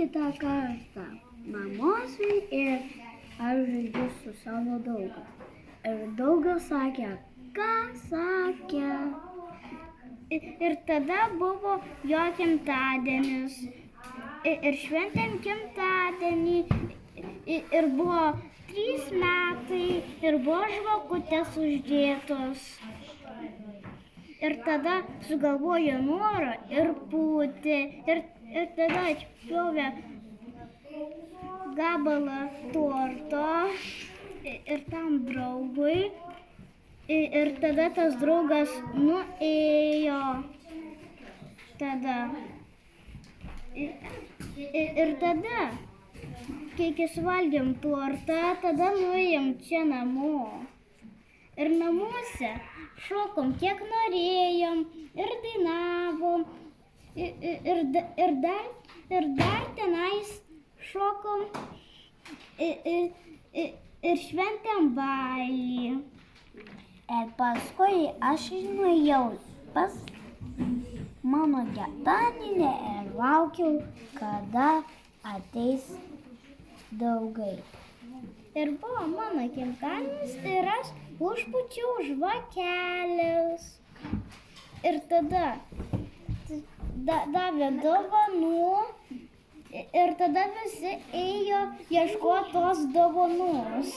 kitą kartą namuose ir aš žaidžiu su savo draugu. Ir draugas sakė, ką sakė. Ir tada buvo jo gimtadienis. Ir šventėm gimtadienį. Ir buvo 3 metai. Ir buvo žvakutės uždėtos. Ir tada sugalvojo norą ir pūtė. Ir tada atpjovė gabalą torto ir tam draugui. Ir tada tas draugas nuėjo. Ir tada, kai suvalgėm tortą, tada nuėjom čia namo. Ir namuose šokom kiek norėjom ir dainavom. Ir dar tenais šokom ir šventėm bailį. Ir paskui aš nuėjau pas mano gimtadienį ir laukiau, kada ateis draugai. Ir buvo mano gimtadienis ir aš užpūčiau žvakelės. Ir tada davė dovanų ir tada visi ėjo ieškoti tos dovanos.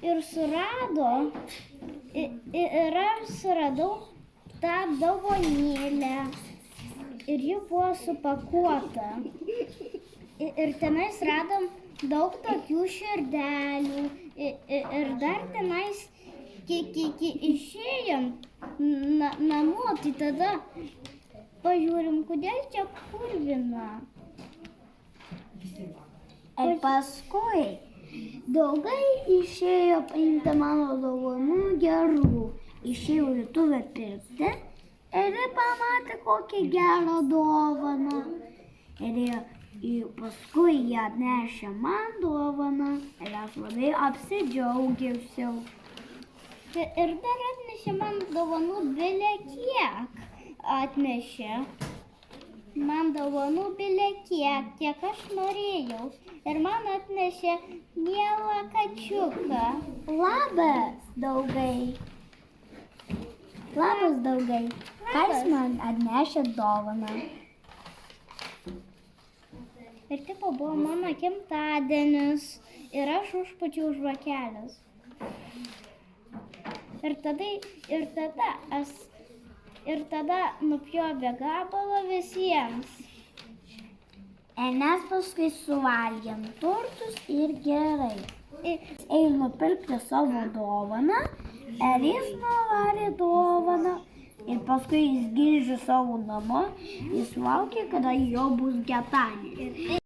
Ir surado, ir aš suradau tą dovanėlę. Ir ji buvo supakuota. Ir tenais radom daug tokių širdelių. Ir dar tenais, kai išėjom namo, tai tada pažiūrim, kodėl čia purvina. Ir paskui draugai išėjo paimti mano dovanų gerų. Išėjo virtuvę pirkti ir pamatė kokią gerą dovaną. Ir paskui jie atnešė man dovaną ir aš labai apsidžiaugiausi. Ir dar atnešė man dovanų bile kiek. Atnešė man dovanų bile kiek aš norėjau. Ir man atnešė mielą kačiuką. Labas, draugai. Labas, draugai. Kas man atnešė dovaną? Ir tipo buvo mano gimtadienis. Ir aš užpūčiau žvakelės. Ir tada nupjovė gabalą visiems. Ir mes paskui suvalgėm tortus ir gerai. Einu pirkti savo dovaną ir jis nuvarė dovaną. Ir paskui jis grįžo savo namo, jis laukė, kada jo bus gimtadienis.